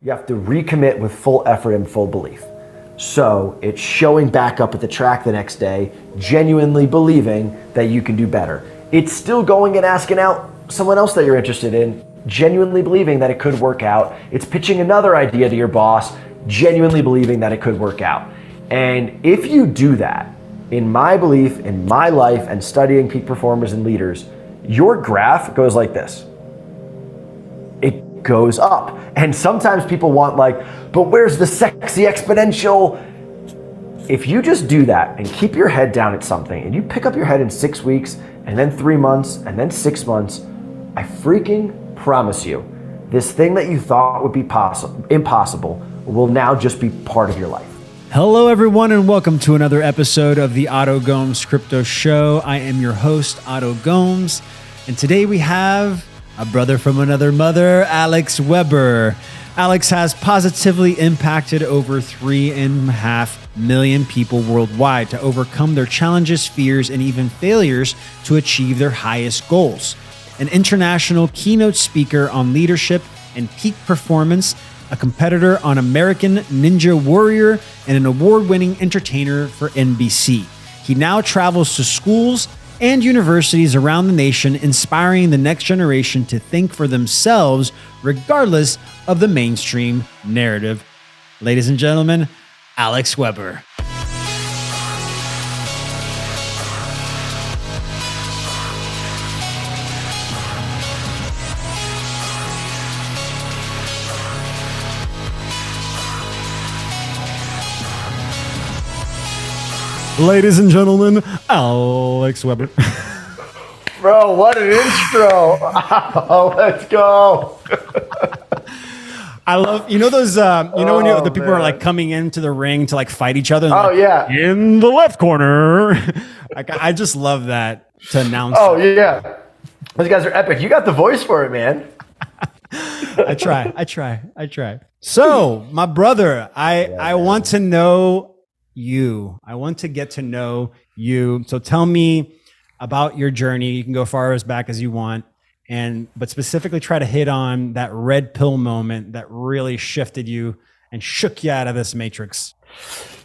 You have to recommit with full effort and full belief. So it's showing back up at the track the next day, genuinely believing that you can do better. It's still going and asking out someone else that you're interested in, genuinely believing that it could work out. It's pitching another idea to your boss, genuinely believing that it could work out. And if you do that, in my belief, in my life, and studying peak performers and leaders, your graph goes like this. It goes up. And sometimes people want but where's the sexy exponential? If you just do that and keep your head down at something, and you pick up your head in 6 weeks, and then 3 months, and then 6 months, I freaking promise you, this thing that you thought would be impossible will now just be part of your life. Hello, everyone, and welcome to another episode of the Oto Gomes Crypto Show. I am your host, Oto Gomes, and today we have a brother from another mother, Alex Weber. Alex has positively impacted over 3.5 million people worldwide to overcome their challenges, fears, and even failures to achieve their highest goals. An international keynote speaker on leadership and peak performance, a competitor on American Ninja Warrior, and an award-winning entertainer for NBC. He now travels to schools and universities around the nation, inspiring the next generation to think for themselves, regardless of the mainstream narrative. Ladies and gentlemen, Alex Weber. Ladies and gentlemen, Alex Weber. Bro, what an intro. Oh, let's go. I love, those, when the people are coming into the ring to fight each other. And yeah. In the left corner. I just love that to announce. Oh, yeah. Those guys are epic. You got the voice for it, man. I try. So, my brother, I want to know you. I want to get to know you. So tell me about your journey. You can go far as back as you want, but specifically try to hit on that red pill moment that really shifted you and shook you out of this matrix.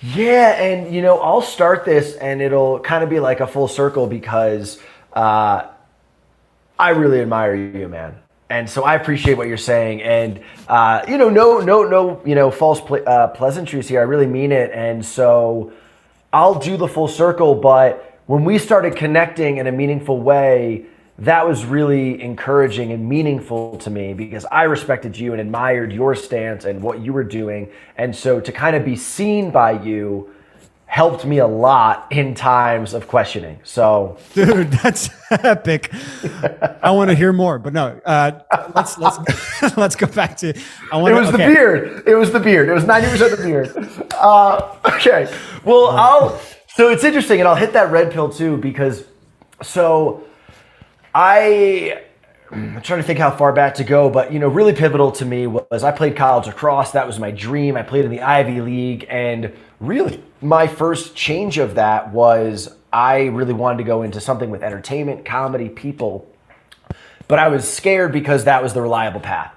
Yeah, and I'll start this and it'll kind of be like a full circle because I really admire you, man. And so I appreciate what you're saying, and no false pleasantries here. I really mean it, and so I'll do the full circle. But when we started connecting in a meaningful way, that was really encouraging and meaningful to me because I respected you and admired your stance and what you were doing, and so to kind of be seen by you helped me a lot in times of questioning. So, dude, that's epic. I want to hear more, but no. Let's let's go back to. The beard. It was the beard. It was 90% the beard. Okay. Well, So it's interesting, and I'll hit that red pill too because. So, I'm trying to think how far back to go, but really pivotal to me was I played college lacrosse. That was my dream. I played in the Ivy League, and really my first change of that was I really wanted to go into something with entertainment, comedy, people, but I was scared because that was the reliable path.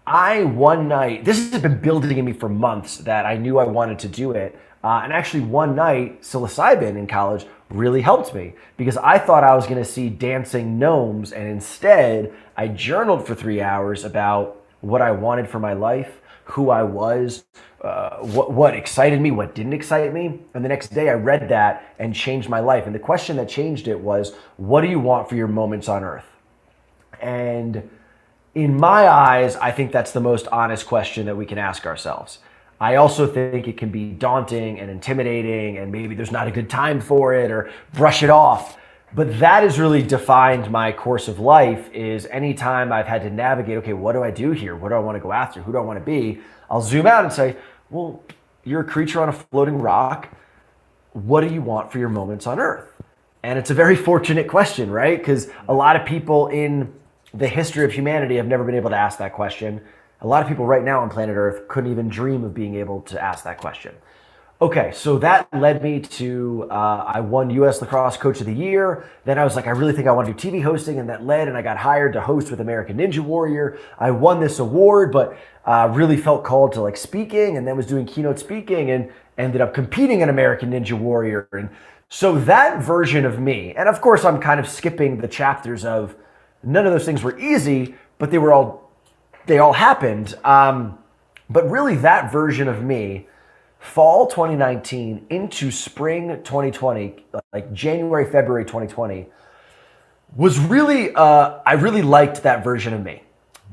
One night, this has been building in me for months that I knew I wanted to do it. And actually one night, psilocybin in college really helped me because I thought I was going to see dancing gnomes, and instead I journaled for 3 hours about what I wanted for my life, who I was, what excited me, what didn't excite me. And the next day I read that and changed my life. And the question that changed it was, what do you want for your moments on earth? And in my eyes, I think that's the most honest question that we can ask ourselves. I also think it can be daunting and intimidating, and maybe there's not a good time for it or brush it off. But that has really defined my course of life is anytime I've had to navigate, okay, what do I do here? What do I want to go after? Who do I want to be? I'll zoom out and say, well, you're a creature on a floating rock. What do you want for your moments on earth? And it's a very fortunate question, right? Because a lot of people in the history of humanity have never been able to ask that question. A lot of people right now on planet Earth couldn't even dream of being able to ask that question. Okay, so that led me to I won U.S. Lacrosse Coach of the Year. Then I was like, I really think I want to do TV hosting, and that led, and I got hired to host with American Ninja Warrior. I won this award, but really felt called to like speaking, and then was doing keynote speaking, and ended up competing in American Ninja Warrior. And so that version of me, and of course I'm kind of skipping the chapters of none of those things were easy, but they all happened. But really, that version of me, fall 2019 into spring 2020, like January, February 2020, was really, I really liked that version of me.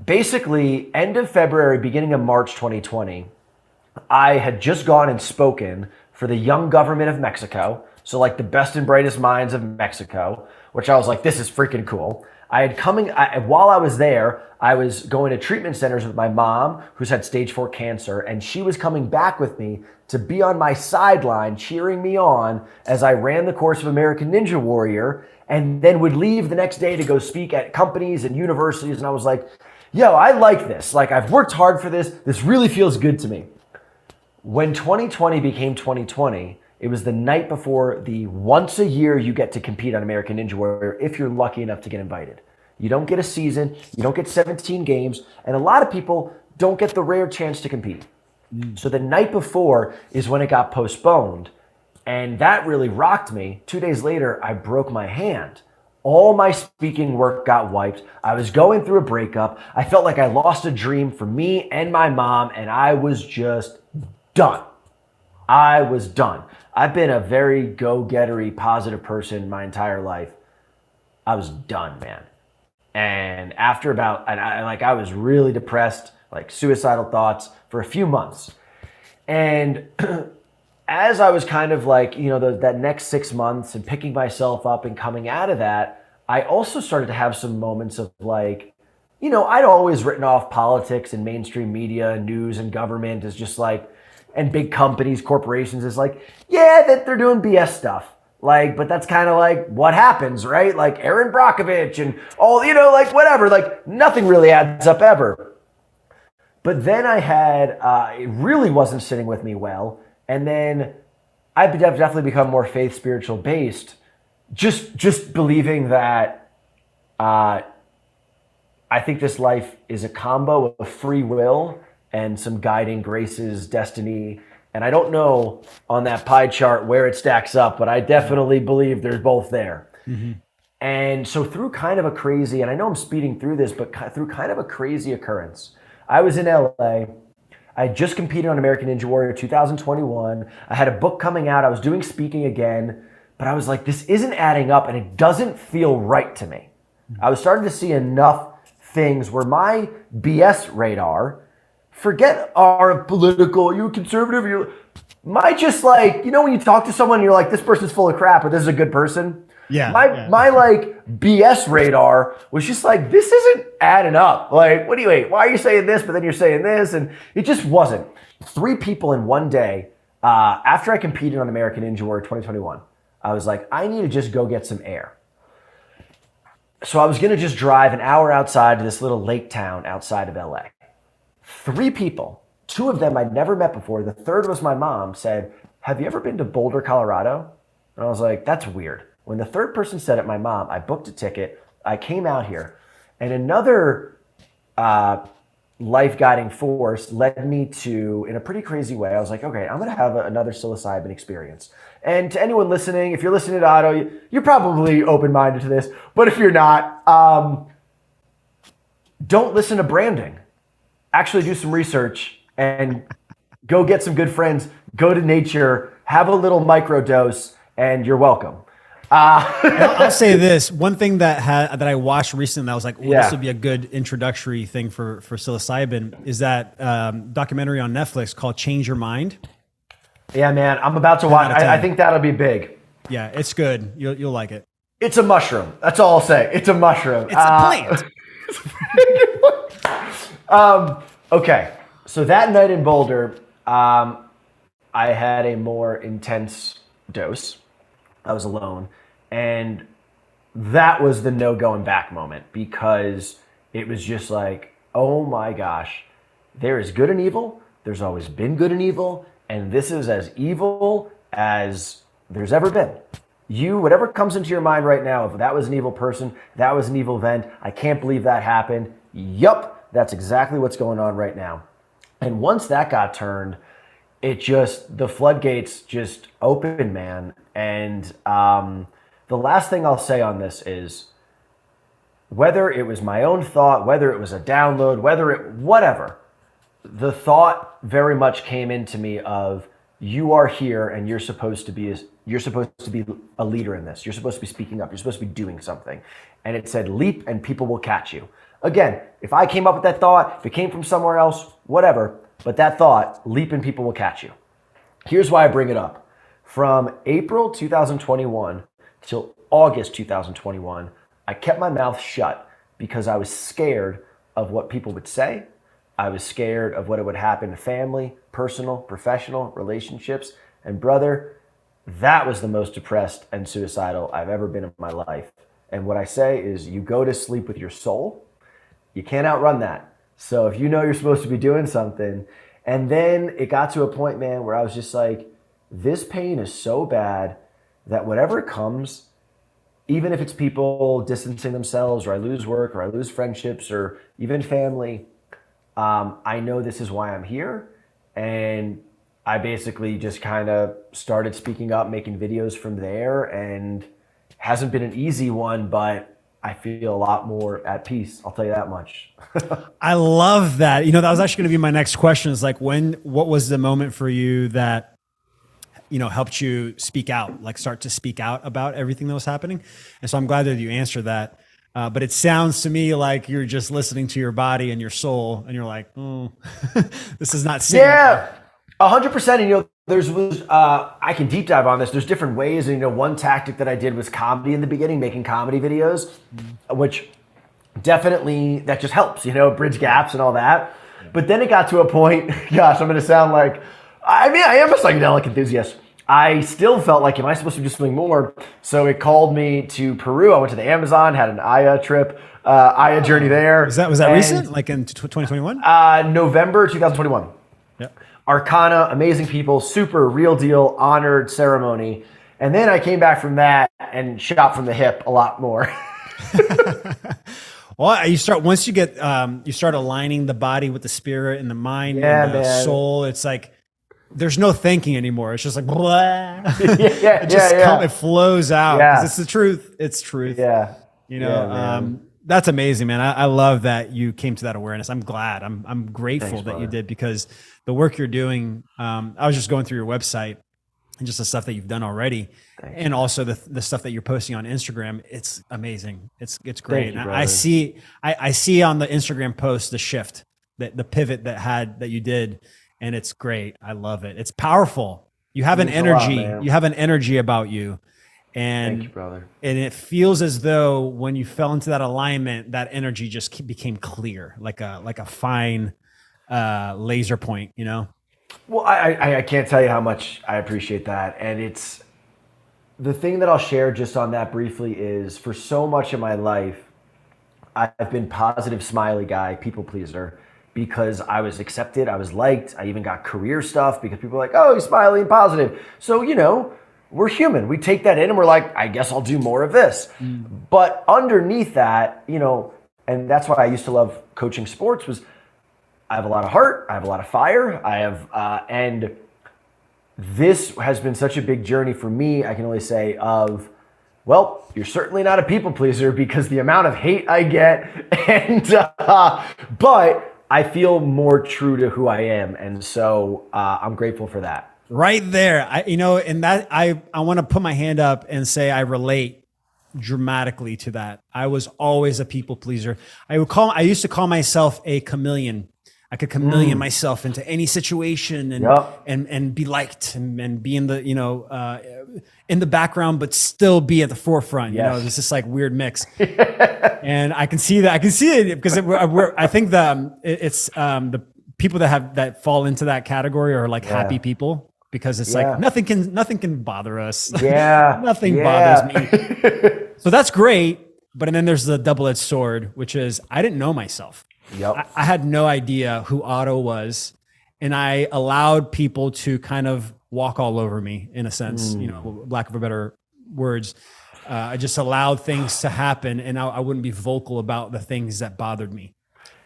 Basically, end of February, beginning of March 2020, I had just gone and spoken for the young government of Mexico. So like the best and brightest minds of Mexico, which I was like, this is freaking cool. While I was there, I was going to treatment centers with my mom, who's had stage 4 cancer, and she was coming back with me to be on my sideline, cheering me on as I ran the course of American Ninja Warrior, and then would leave the next day to go speak at companies and universities. And I was like, yo, I like this. Like, I've worked hard for this. This really feels good to me. When 2020 became 2020, it was the night before the once a year you get to compete on American Ninja Warrior if you're lucky enough to get invited. You don't get a season, you don't get 17 games, and a lot of people don't get the rare chance to compete. So the night before is when it got postponed, and that really rocked me. 2 days later, I broke my hand. All my speaking work got wiped. I was going through a breakup. I felt like I lost a dream for me and my mom, and I was just done. I was done. I've been a very go-gettery, positive person my entire life. I was done, man. And after I was really depressed, like suicidal thoughts for a few months. And as I was kind of like, that next 6 months and picking myself up and coming out of that, I also started to have some moments of like, I'd always written off politics and mainstream media and news and government as just like, and big companies, corporations is like, yeah, that they're doing BS stuff. Like, but that's kind of like what happens, right? Like Aaron Brockovich and all, like whatever, like nothing really adds up ever. But then I had, it really wasn't sitting with me well. And then I've definitely become more faith, spiritual based, just believing that I think this life is a combo of free will and some guiding graces, destiny. And I don't know on that pie chart where it stacks up, but I definitely believe there's both there. Mm-hmm. And so through kind of a crazy, and I know I'm speeding through this, but through kind of a crazy occurrence, I was in LA. I had just competed on American Ninja Warrior 2021. I had a book coming out. I was doing speaking again, but I was like, this isn't adding up and it doesn't feel right to me. Mm-hmm. I was starting to see enough things where my BS radar, forget our political, you conservative, my just like, when you talk to someone and you're like, this person's full of crap or this is a good person. Yeah. My like BS radar was just like, this isn't adding up. Like, why are you saying this, but then you're saying this? And it just wasn't. 3 people in one day, after I competed on American Ninja Warrior 2021, I was like, I need to just go get some air. So I was going to just drive an hour outside to this little lake town outside of LA. 3 people, 2 of them I'd never met before. The third was my mom, said, have you ever been to Boulder, Colorado? And I was like, that's weird. When the third person said it, my mom, I booked a ticket. I came out here, and another life guiding force led me to, in a pretty crazy way, I was like, okay, I'm going to have another psilocybin experience. And to anyone listening, if you're listening to Otto, you're probably open-minded to this. But if you're not, don't listen to branding. Actually do some research and go get some good friends, go to nature, have a little microdose, and you're welcome. I'll say this. One thing that I watched recently that I was like, this would be a good introductory thing for psilocybin is that documentary on Netflix called Change Your Mind. Yeah, man. I'm about to watch. I think that'll be big. Yeah, it's good. You'll like it. It's a mushroom. That's all I'll say. It's a mushroom. It's a plant. Okay. So that night in Boulder, I had a more intense dose. I was alone. And that was the no going back moment because it was just like, oh my gosh, there is good and evil. There's always been good and evil. And this is as evil as there's ever been. Whatever comes into your mind right now, if that was an evil person, that was an evil event, I can't believe that happened. Yup, that's exactly what's going on right now. And once that got turned, the floodgates just opened, man. And the last thing I'll say on this is, whether it was my own thought, whether it was a download, whatever, the thought very much came into me of, you are here and you're supposed to be a leader in this. You're supposed to be speaking up. You're supposed to be doing something. And it said, leap and people will catch you. Again, if I came up with that thought, if it came from somewhere else, whatever, but that thought, leap and people will catch you. Here's why I bring it up. From April 2021 till August 2021, I kept my mouth shut because I was scared of what people would say. I was scared of what it would happen to family, personal, professional, relationships. And brother, that was the most depressed and suicidal I've ever been in my life. And what I say is, you go to sleep with your soul. You can't outrun that. So if you know you're supposed to be doing something, and then it got to a point, man, where I was just like, this pain is so bad that whatever comes, even if it's people distancing themselves, or I lose work, or I lose friendships, or even family, I know this is why I'm here. And I basically just kind of started speaking up, making videos from there, and hasn't been an easy one, but I feel a lot more at peace. I'll tell you that much. I love that. That was actually going to be my next question, is like, what was the moment for you that, helped you speak out, like start to speak out about everything that was happening? And so I'm glad that you answered that. But it sounds to me like you're just listening to your body and your soul, and you're like, oh, this is not sitting. Yeah, 100%. And I can deep dive on this. There's different ways. And one tactic that I did was comedy in the beginning, making comedy videos, which definitely that just helps, bridge gaps and all that. Yeah. But then it got to a point. Gosh, I'm going to sound like, I am a psychedelic enthusiast. I still felt like, am I supposed to do something more? So it called me to Peru. I went to the Amazon, had an Aya trip, Aya journey there. Was that recent? Like in 2021? November 2021. Yeah. Arcana, amazing people, super real deal, honored ceremony. And then I came back from that and shot from the hip a lot more. Well, you start aligning the body with the spirit and the mind and the soul. It's like, there's no thinking anymore. It's just like, blah. It flows out. Yeah. It's the truth. It's truth. Yeah. That's amazing, man. I love that you came to that awareness. I'm glad. I'm grateful that you did, because the work you're doing, I was just going through your website and just the stuff that you've done already. And also the stuff that you're posting on Instagram. It's amazing. It's great. Thank you, I see on the Instagram post the shift, the pivot that you did. And it's great. I love it. It's powerful. You have an energy. You have an energy about you. And thank you, brother. And it feels as though when you fell into that alignment, that energy just became clear, like a fine laser point, Well, I can't tell you how much I appreciate that. And it's the thing that I'll share just on that briefly is, for so much of my life, I've been positive, smiley guy, people pleaser, because I was accepted, I was liked. I even got career stuff because people were like, oh, he's smiley and positive. So, we're human. We take that in and we're like, I guess I'll do more of this. But underneath that, and that's why I used to love coaching sports, was I have a lot of heart, I have a lot of fire, and this has been such a big journey for me, I can only say, well, you're certainly not a people pleaser, because the amount of hate I get, but I feel more true to who I am. And so I'm grateful for that. Right there. I want to put my hand up and say I relate dramatically to that. I was always a people pleaser. I used to call myself a chameleon. I could chameleon myself into any situation and be liked and be in the background, but still be at the forefront. Yes. It's this like weird mix. And I can see that. I can see it because I think it's the people that fall into that category are like happy people, because it's like nothing can bother us. Yeah. Nothing bothers me. So that's great. But then there's the double-edged sword, which is I didn't know myself. Yep. I had no idea who Otto was. and I allowed people to kind of walk all over me in a sense, you know, lack of a better words. I just allowed things to happen, and I wouldn't be vocal about the things that bothered me.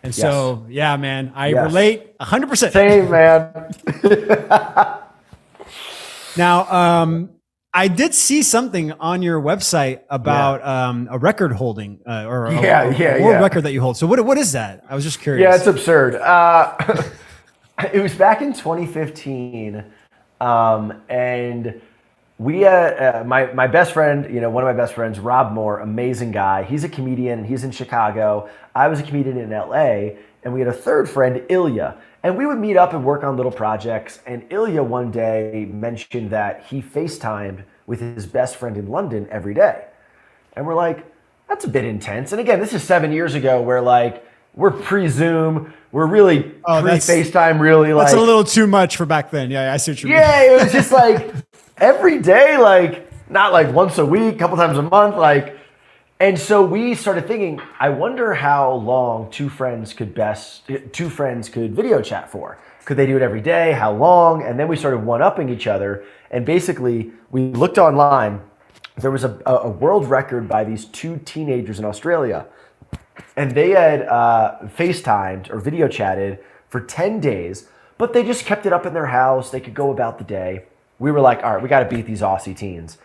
And so, yeah, man, I relate 100%. Same, man. Now, I did see something on your website about a record holding or a world record that you hold. So what is that? I was just curious. Yeah, it's absurd. It was back in 2015, and we my best friend, you know, one of my best friends, Rob Moore, amazing guy. He's a comedian. He's in Chicago. I was a comedian in LA, and we had a third friend, Ilya. And we would meet up and work on little projects. And Ilya one day mentioned that he FaceTimed with his best friend in London every day. And we're like, that's a bit intense. And again, this is 7 years ago where like we're pre-Zoom. We're really pre-FaceTime, really like. That's a little too much for back then. Yeah, I see what you mean. Yeah, it was just like every day, like not like once a week, a couple times a month, like. And so we started thinking, I wonder how long two friends could video chat for. Could they do it every day? How long? And then we started one-upping each other. And basically, we looked online. There was a world record by these two teenagers in Australia. And they had FaceTimed or video chatted for 10 days, but they just kept it up in their house. They could go about the day. We were like, all right, we got to beat these Aussie teens.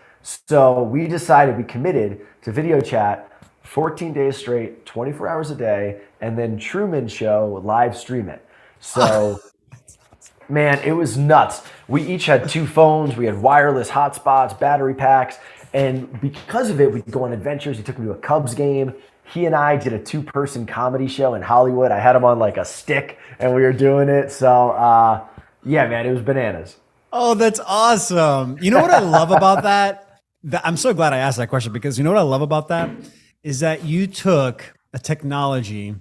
So we decided, we committed to video chat 14 days straight, 24 hours a day, and then Truman Show live stream it. So, man, it was nuts. We each had two phones. We had wireless hotspots, battery packs. And because of it, we'd go on adventures. He took me to a Cubs game. He and I did a 2-person comedy show in Hollywood. I had him on like a stick, and we were doing it. So, yeah, man, it was bananas. Oh, that's awesome. You know what I love about that? I'm so glad I asked that question, because you know what I love about that is that you took a technology,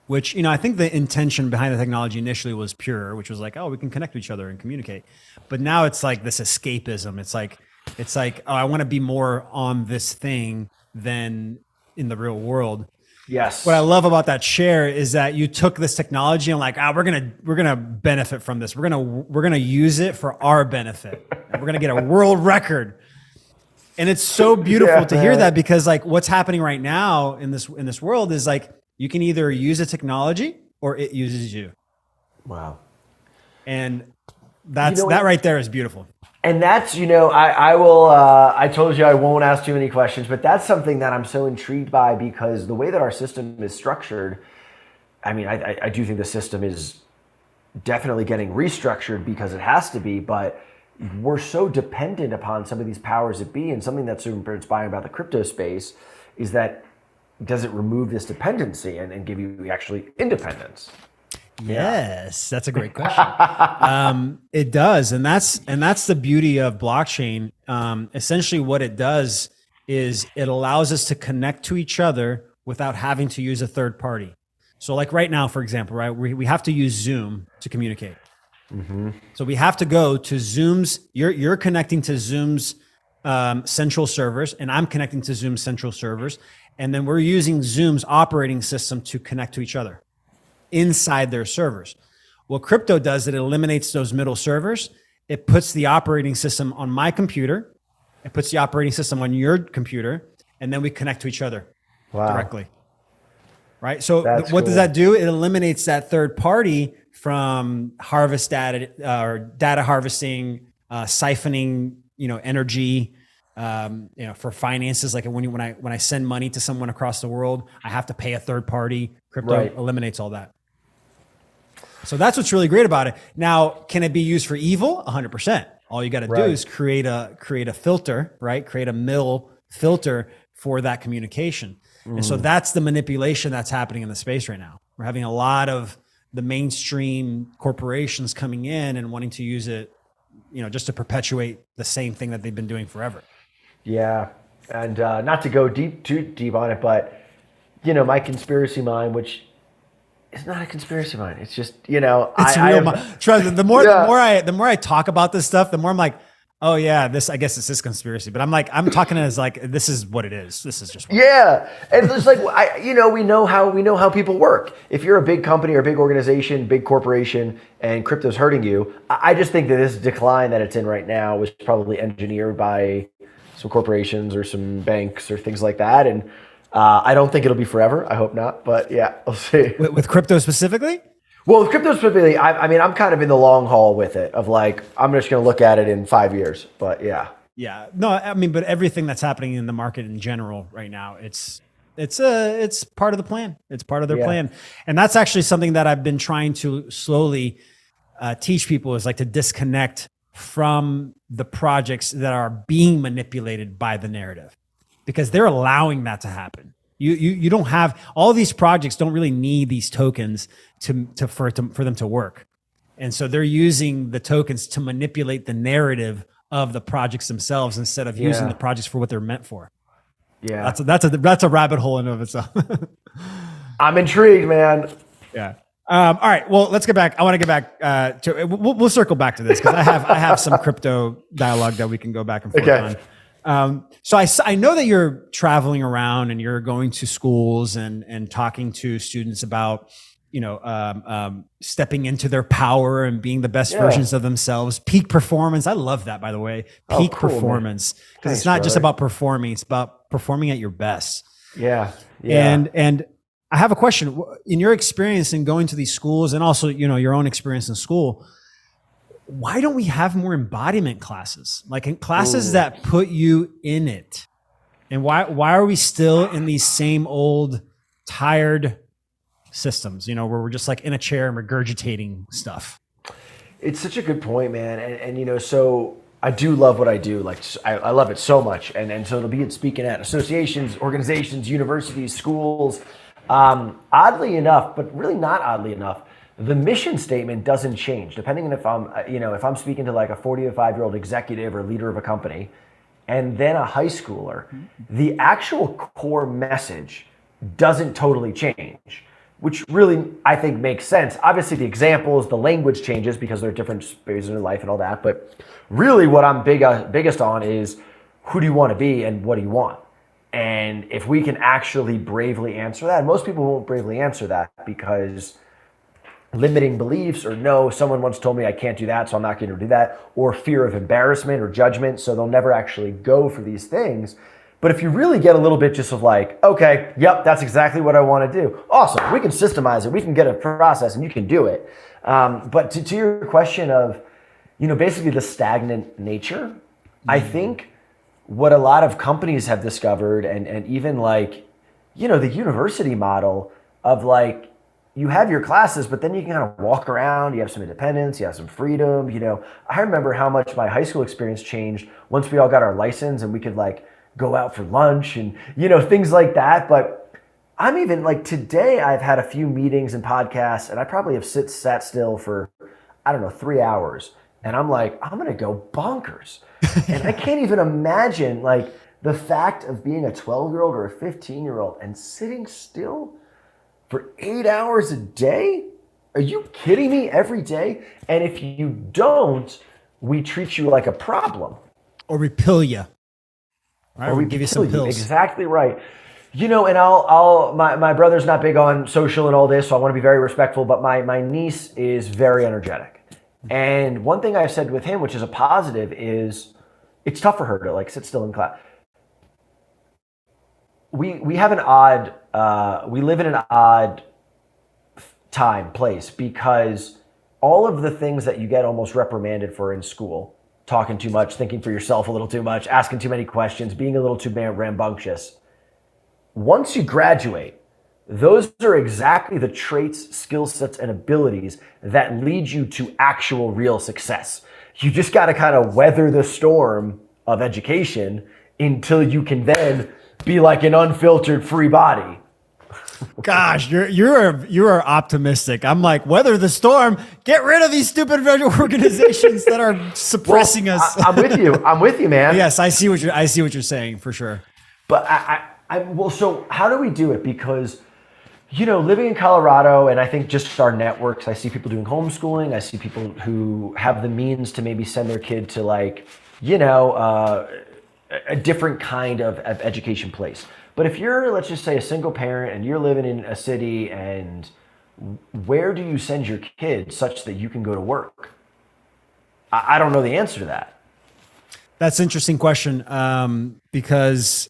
which, you know, I think the intention behind the technology initially was pure, which was like, oh, we can connect to each other and communicate. But now it's like this escapism. It's like, oh, I want to be more on this thing than in the real world. Yes. What I love about that share is that you took this technology and like, we're gonna benefit from this. We're gonna use it for our benefit. And we're gonna get a world record. And it's so beautiful to hear that, because like what's happening right now in this world is like you can either use a technology or it uses you. Wow. And that right there is beautiful. And that's, you know, I will, I told you I won't ask too many questions, but that's something that I'm so intrigued by, because the way that our system is structured, I mean, I do think the system is definitely getting restructured because it has to be, but we're so dependent upon some of these powers that be. And something that's super inspiring about the crypto space is that, does it remove this dependency and give you actually independence? Yes, that's a great question. It does, and that's the beauty of blockchain. Essentially, what it does is it allows us to connect to each other without having to use a third party. So, like right now, for example, right, we have to use Zoom to communicate. Mm-hmm. So we have to go to Zoom's. You're connecting to Zoom's central servers, and I'm connecting to Zoom's central servers, and then we're using Zoom's operating system to connect to each other inside their servers. What crypto does, it eliminates those middle servers. It puts the operating system on my computer. It puts the operating system on your computer, and then we connect to each other directly. Right. So what does that do? It eliminates that third party from harvest data or data harvesting, siphoning, energy, for finances. Like when I send money to someone across the world, I have to pay a third party. Crypto eliminates all that. So that's what's really great about it. Now, can it be used for evil? 100%. All you got to do is create a filter, right? Create a mill filter for that communication. And so that's the manipulation that's happening in the space right now. We're having a lot of the mainstream corporations coming in and wanting to use it, just to perpetuate the same thing that they've been doing forever. Yeah. And not to go too deep on it, but, my conspiracy mind, which is not a conspiracy mind. It's just, it's real mind. Trust me, the more I talk about this stuff, the more I'm like, oh yeah, I guess this is conspiracy, but I'm talking as like, this is what it is. This is just what Yeah, and it's like we know how people work. If you're a big company or a big organization, big corporation, and crypto's hurting you, I just think that this decline that it's in right now was probably engineered by some corporations or some banks or things like that. And I don't think it'll be forever. I hope not, but yeah, we'll see. with crypto specifically? Well, with crypto specifically, I mean, I'm kind of in the long haul with it. Of like, I'm just going to look at it in 5 years. But yeah. Yeah, no, I mean, but everything that's happening in the market in general right now, it's part of the plan. It's part of their plan, and that's actually something that I've been trying to slowly teach people is like to disconnect from the projects that are being manipulated by the narrative, because they're allowing that to happen. You don't have all these projects don't really need these tokens for them to work, and so they're using the tokens to manipulate the narrative of the projects themselves instead of using the projects for what they're meant for. Yeah, that's a rabbit hole in and of itself. I'm intrigued, man. Yeah. All right. Well, let's get back. I want to get back to. We'll circle back to this because I have some crypto dialogue that we can go back and forth on. So I know that you're traveling around and you're going to schools and talking to students about, stepping into their power and being the best versions of themselves. Peak performance. I love that, by the way. Peak performance, because it's not just about performing; it's about performing at your best. Yeah. And I have a question. In your experience in going to these schools, and also your own experience in school, why don't we have more embodiment classes, like in classes that put you in it? And why are we still in these same old tired systems, where we're just like in a chair and regurgitating stuff? It's such a good point, man. And so I do love what I do. Like I love it so much. And so it'll be speaking at associations, organizations, universities, schools. Oddly enough, but really not oddly enough, the mission statement doesn't change depending on if I'm speaking to like a 45-year-old executive or leader of a company and then a high schooler, the actual core message doesn't totally change, which really I think makes sense. Obviously the examples, the language changes because they're different phases in their life and all that, but really what I'm biggest on is who do you want to be and what do you want? And if we can actually bravely answer that, and most people won't bravely answer that because limiting beliefs, or no, someone once told me I can't do that, so I'm not going to do that, or fear of embarrassment or judgment, so they'll never actually go for these things. But if you really get a little bit just of like, okay, yep, that's exactly what I want to do. Awesome, we can systemize it, we can get a process, and you can do it. But to your question of, basically the stagnant nature, I think what a lot of companies have discovered, and even like, the university model of like, you have your classes, but then you can kind of walk around, you have some independence, you have some freedom. I remember how much my high school experience changed once we all got our license and we could like go out for lunch and, things like that. But I'm even like today, I've had a few meetings and podcasts and I probably have sat still for, 3 hours. And I'm like, I'm going to go bonkers. And I can't even imagine like the fact of being a 12-year-old or a 15-year-old and sitting still for 8 hours a day? Are you kidding me? Every day? And if you don't, we treat you like a problem. Or we pill you. Right? Or we give you some pills. Exactly right. And my brother's not big on social and all this, so I want to be very respectful, but my niece is very energetic. And one thing I've said with him, which is a positive, is it's tough for her to like sit still in class. We have we live in an odd place because all of the things that you get almost reprimanded for in school, talking too much, thinking for yourself a little too much, asking too many questions, being a little too rambunctious. Once you graduate, those are exactly the traits, skill sets, and abilities that lead you to actual real success. You just got to kind of weather the storm of education until you can then be like an unfiltered free body. Gosh, you're optimistic. I'm like, weather the storm, get rid of these stupid organizations that are suppressing us. I'm with you, man. Yes, I see what you're saying for sure. But so how do we do it? Because living in Colorado, and I think just our networks, I see people doing homeschooling. I see people who have the means to maybe send their kid to like you know, a different kind of education place. But if you're, let's just say, a single parent and you're living in a city, and where do you send your kids such that you can go to work? I don't know the answer to that. That's an interesting question, because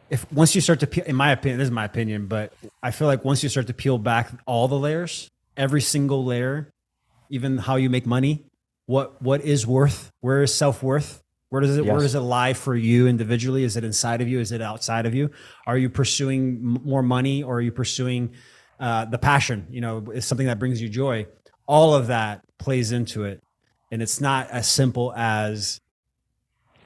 if once you start to peel, in my opinion, this is my opinion, but I feel like once you start to peel back all the layers, every single layer, even how you make money, what is worth, where is self-worth? Where does it lie for you individually? Is it inside of you? Is it outside of you? Are you pursuing more money, or are you pursuing the passion? You know, is something that brings you joy. All of that plays into it. And it's not as simple as,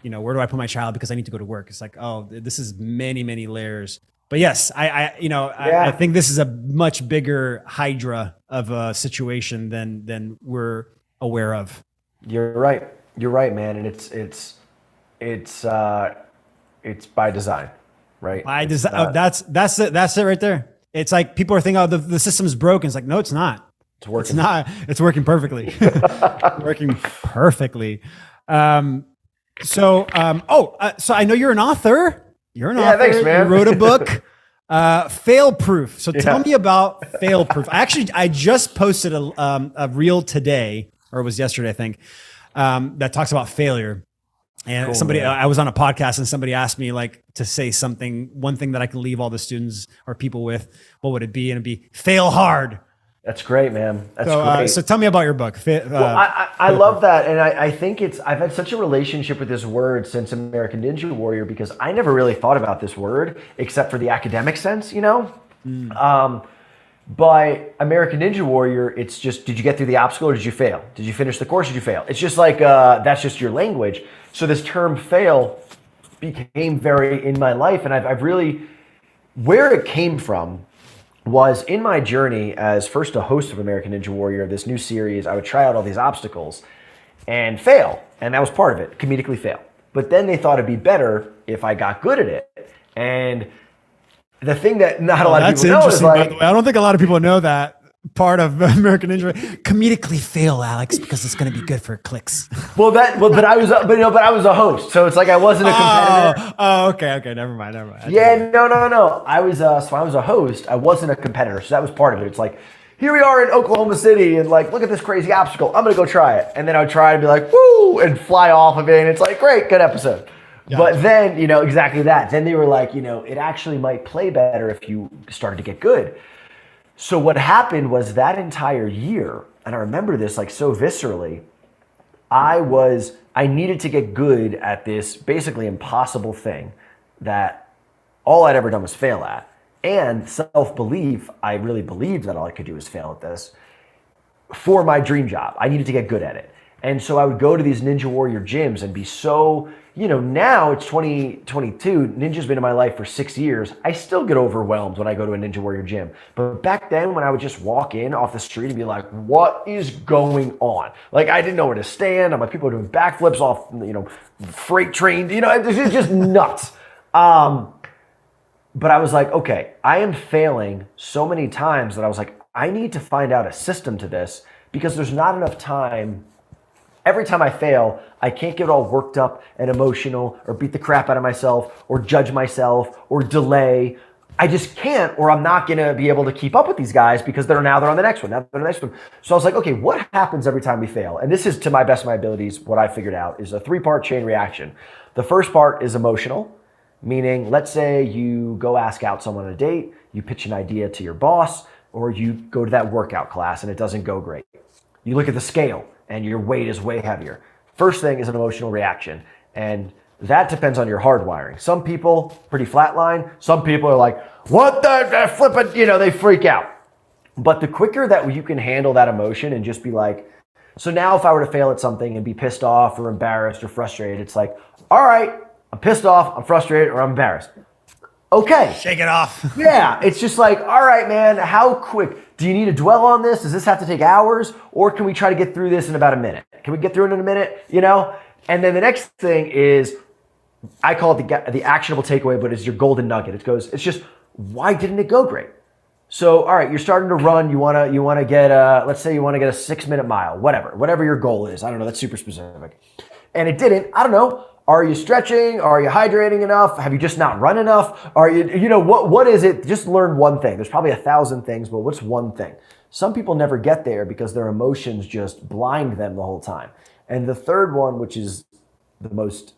you know, where do I put my child because I need to go to work? It's like, oh, this is many, many layers. But yes, I think this is a much bigger hydra of a situation than we're aware of. You're right. You're right, man. And it's by design, right? By design. That's it right there. It's like people are thinking, oh, the system's broken. It's like, no, it's not. It's working. It's not. It's working perfectly. Working perfectly. So I know you're an author. You're an author. Thanks, man. You wrote a book, Fail Proof. So tell me about Fail Proof. I just posted a reel today, or it was yesterday, I think, that talks about failure. And cool, I was on a podcast and somebody asked me like to say one thing that I can leave all the students or people with. What would it be? And it'd be fail hard. That's great, man. That's great. So tell me about your book. I love that. And I think I've had such a relationship with this word since American Ninja Warrior, because I never really thought about this word except for the academic sense, you know? But American Ninja Warrior, it's just, did you get through the obstacle or did you fail? Did you finish the course or did you fail? It's just like, that's just your language. So this term fail became very in my life. And I've really, where it came from was in my journey as first a host of American Ninja Warrior, this new series. I would try out all these obstacles and fail. And that was part of it, comedically fail. But then they thought it'd be better if I got good at it. And the thing that not a lot of people know is like, by the way. I don't think a lot of people know that part of American Ninja. Comedically fail, Alex, because it's going to be good for clicks. But I was a host, so it's like I wasn't a competitor. Okay, never mind. Yeah, no. I was a host. I wasn't a competitor, so that was part of it. It's like, here we are in Oklahoma City, and like, look at this crazy obstacle. I'm gonna go try it, and then I would try and be like, woo, and fly off of it, and it's like, great, good episode. Yeah. But then, you know, exactly that. Then they were like, you know, it actually might play better if you started to get good. So what happened was that entire year, and I remember this like so viscerally, I needed to get good at this basically impossible thing that all I'd ever done was fail at. And self-belief, I really believed that all I could do was fail at this for my dream job. I needed to get good at it. And so I would go to these Ninja Warrior gyms and be so, you know, now it's 2022. Ninja's been in my life for 6 years. I still get overwhelmed when I go to a Ninja Warrior gym. But back then, when I would just walk in off the street and be like, what is going on? Like, I didn't know where to stand. I'm like, people are doing backflips off, you know, freight trains. You know, it's just nuts. But I was like, okay, I am failing so many times that I was like, I need to find out a system to this, because there's not enough time. Every time I fail, I can't get all worked up and emotional or beat the crap out of myself or judge myself or delay. I just can't, or I'm not going to be able to keep up with these guys because they're on the next one. So I was like, okay, what happens every time we fail? And this is, to my best of my abilities, what I figured out is a 3-part chain reaction. The first part is emotional, meaning let's say you go ask out someone on a date, you pitch an idea to your boss, or you go to that workout class and it doesn't go great. You look at the scale and your weight is way heavier. First thing is an emotional reaction. And that depends on your hardwiring. Some people, pretty flatline. Some people are like, what the flippin', you know, they freak out. But the quicker that you can handle that emotion and just be like, so now if I were to fail at something and be pissed off or embarrassed or frustrated, it's like, all right, I'm pissed off, I'm frustrated, or I'm embarrassed. Okay. Shake it off. Yeah, it's just like, all right, man, how quick? Do you need to dwell on this? Does this have to take hours? Or can we try to get through this in about a minute? Can we get through it in a minute? You know? And then the next thing is, I call it the actionable takeaway, but it's your golden nugget. It's just, why didn't it go great? So, all right, you're starting to run. You want to get let's say you want to get a 6-minute mile, whatever your goal is. I don't know. That's super specific. and it didn't. I don't know. Are you stretching? Are you hydrating enough? Have you just not run enough? Are you know, what is it? Just learn one thing. There's probably 1,000 things, but what's one thing? Some people never get there because their emotions just blind them the whole time. And the third one, which is the most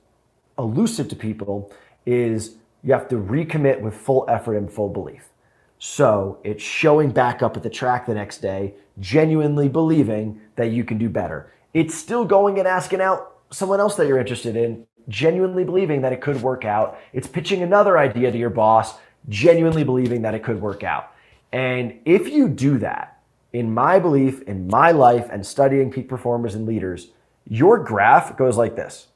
elusive to people, is you have to recommit with full effort and full belief. So it's showing back up at the track the next day, genuinely believing that you can do better. It's still going and asking out someone else that you're interested in, genuinely believing that it could work out. It's pitching another idea to your boss, genuinely believing that it could work out. And if you do that, in my belief, in my life, and studying peak performers and leaders, your graph goes like this.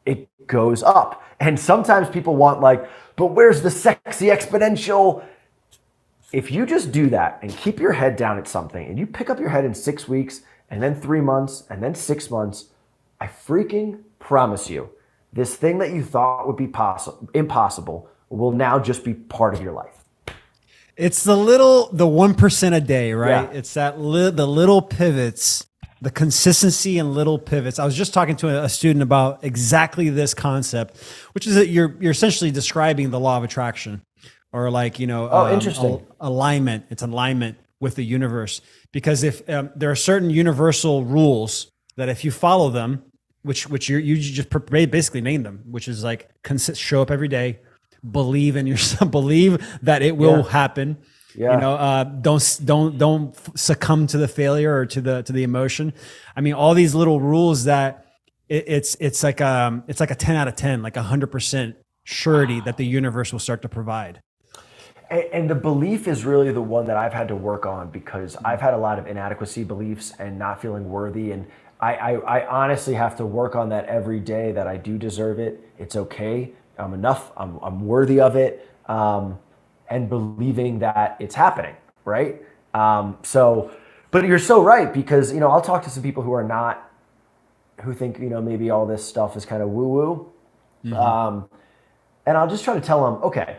It goes up. And sometimes people want like, but where's the sexy exponential? If you just do that and keep your head down at something and you pick up your head in 6 weeks and then 3 months and then 6 months, I freaking promise you, this thing that you thought would be impossible will now just be part of your life. It's the 1% a day, right? Yeah. It's that the little pivots, the consistency and little pivots. I was just talking to a student about exactly this concept, which is that you're essentially describing the law of attraction, or like, interesting. Alignment. It's alignment with the universe, because if there are certain universal rules that if you follow them, which you just basically name them, which is like show up every day, believe in yourself, believe that it will happen. Yeah. Don't succumb to the failure or to the emotion. I mean, all these little rules that it's like a 10 out of 10, like 100% surety that the universe will start to provide. And the belief is really the one that I've had to work on, because I've had a lot of inadequacy beliefs and not feeling worthy. And I honestly have to work on that every day, that I do deserve it. It's okay. I'm enough. I'm worthy of it. And believing that it's happening, right? But you're so right, because, I'll talk to some people who think, maybe all this stuff is kind of woo-woo. Mm-hmm. And I'll just try to tell them, okay,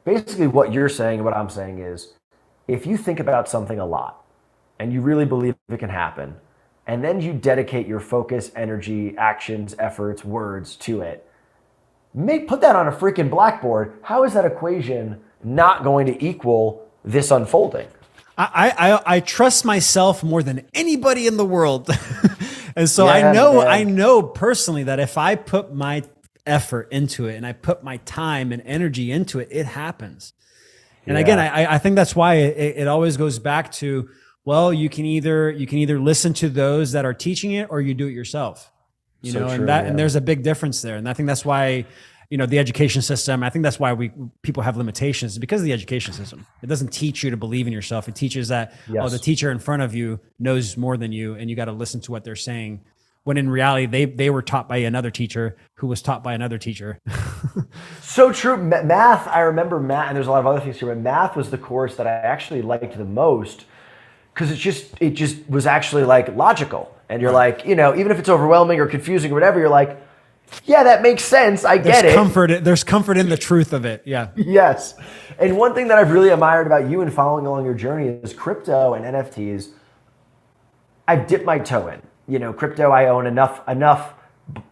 basically what you're saying and what I'm saying is, if you think about something a lot and you really believe it can happen, and then you dedicate your focus, energy, actions, efforts, words to it, put that on a freaking blackboard. How is that equation not going to equal this unfolding? I trust myself more than anybody in the world. And so Yeah, I know personally that if I put my effort into it and I put my time and energy into it, it happens. And again, I think that's why it always goes back to, well, you can either listen to those that are teaching it, or you do it yourself. And there's a big difference there. And I think that's why, the education system, I think that's why people have limitations, because of the education system. It doesn't teach you to believe in yourself. It teaches that, the teacher in front of you knows more than you, and you got to listen to what they're saying. When in reality, they were taught by another teacher who was taught by another teacher. So true. Math, I remember math, and there's a lot of other things here, but math was the course that I actually liked the most, because it just was actually like logical. And you're like, even if it's overwhelming or confusing or whatever, you're like, yeah, that makes sense. I get it. There's comfort in the truth of it. Yeah. Yes. And one thing that I've really admired about you and following along your journey is crypto and NFTs. I've dipped my toe in. Crypto, I own enough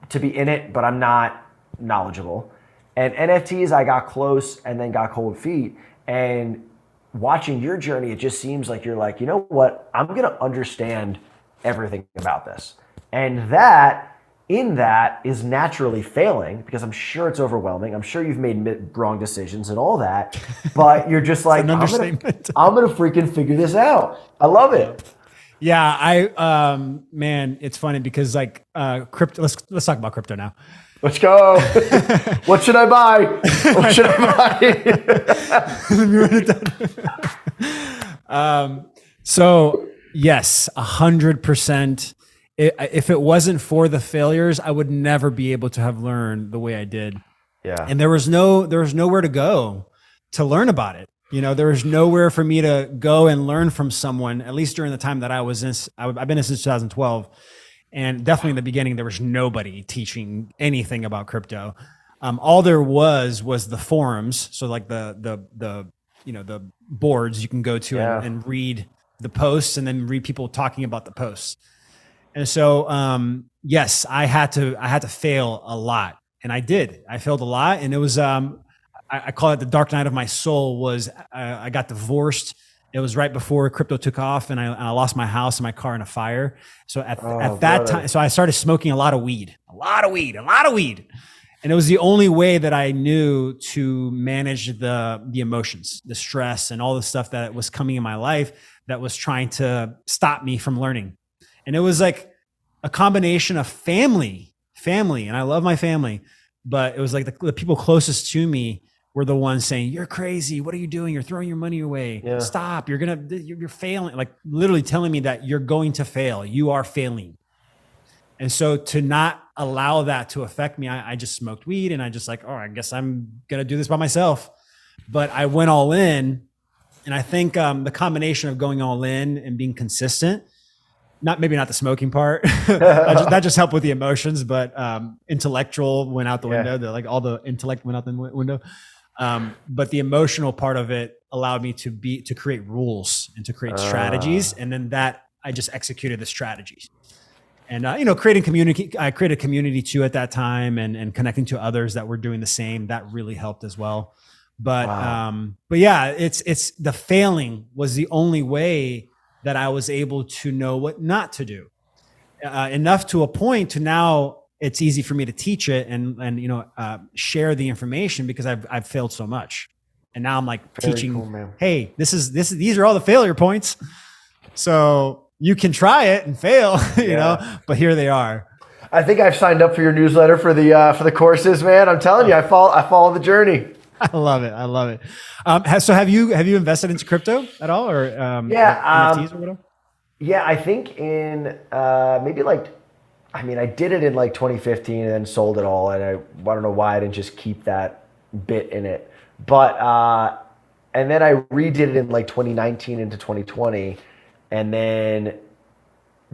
to be in it, but I'm not knowledgeable. And NFTs, I got close and then got cold feet. And watching your journey, it just seems like you're like, you know what? I'm going to understand everything about this. And that is naturally failing, because I'm sure it's overwhelming. I'm sure you've made wrong decisions and all that, but you're just like, I'm going to freaking figure this out. I love it. Yeah. Man, it's funny because like, crypto, let's talk about crypto now. Let's go. What should I buy? What should I buy? So yes, 100%. If it wasn't for the failures, I would never be able to have learned the way I did. Yeah. And there was nowhere to go to learn about it. There was nowhere for me to go and learn from someone, at least during the time that I was in. I've been in since 2012. And definitely in the beginning, there was nobody teaching anything about crypto. All there was the forums. So like the boards you can go to and read the posts, and then read people talking about the posts. And so, yes, I had to fail a lot, and I did. I failed a lot, and it was, I call it the dark night of my soul. Was I got divorced. It was right before crypto took off, and I lost my house and my car in a fire. So at that time, so I started smoking a lot of weed, and it was the only way that I knew to manage the emotions, the stress, and all the stuff that was coming in my life that was trying to stop me from learning. And it was like a combination of family, and I love my family, but it was like the people closest to me were the ones saying, "You're crazy. What are you doing? You're throwing your money away. Yeah. Stop. You're failing." Like literally telling me that you're going to fail. You are failing. And so to not allow that to affect me, I just smoked weed, and I just like, I guess I'm going to do this by myself. But I went all in. And I think the combination of going all in and being consistent, maybe not the smoking part, that just helped with the emotions, but intellectual went out the window. Like all the intellect went out the window. But the emotional part of it allowed me to create rules and to create strategies. And then that I just executed the strategies. And, creating community, I created a community too at that time, and connecting to others that were doing the same. That really helped as well. But yeah, it's the failing was the only way that I was able to know what not to do, enough to a point to now it's easy for me to teach it and share the information because I've failed so much. And now I'm like teaching, cool, hey, these are all the failure points. So you can try it and fail, but here they are. I think I've signed up for your newsletter for the courses, man. I'm telling you, I follow the journey. I love it. So have you invested into crypto at all, or NFTs or whatever? Yeah, I think in I did it in like 2015 and then sold it all, and I don't know why I didn't just keep that bit in it. But and then I redid it in like 2019 into 2020, and then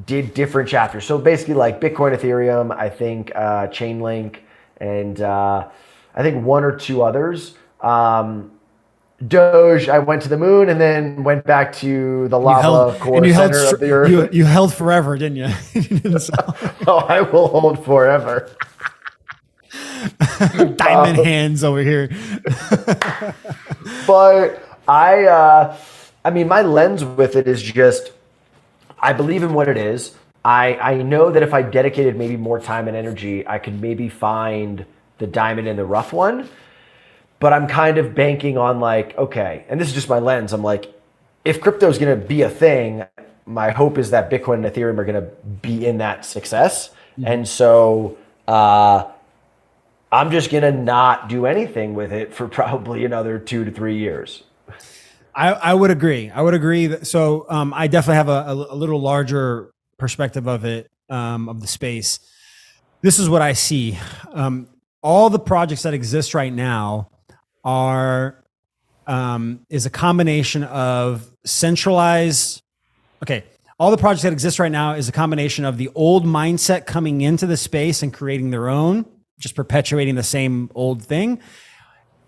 did different chapters. So basically like Bitcoin, Ethereum, I think Chainlink, and I think one or two others. Doge, I went to the moon and then went back to the lava core center of the earth. You held forever, didn't you? Oh, I will hold forever. Diamond hands over here. But my lens with it is just, I believe in what it is. I know that if I dedicated maybe more time and energy, I could maybe find the diamond in the rough one. But I'm kind of banking on like, okay, and this is just my lens. I'm like, if crypto is going to be a thing, my hope is that Bitcoin and Ethereum are going to be in that success. Mm-hmm. And so I'm just going to not do anything with it for probably another 2 to 3 years. I would agree. So I definitely have a little larger perspective of it, of the space. This is what I see. All the projects that exist right now is a combination of centralized. Okay. All the projects that exist right now is a combination of the old mindset coming into the space and creating their own, just perpetuating the same old thing,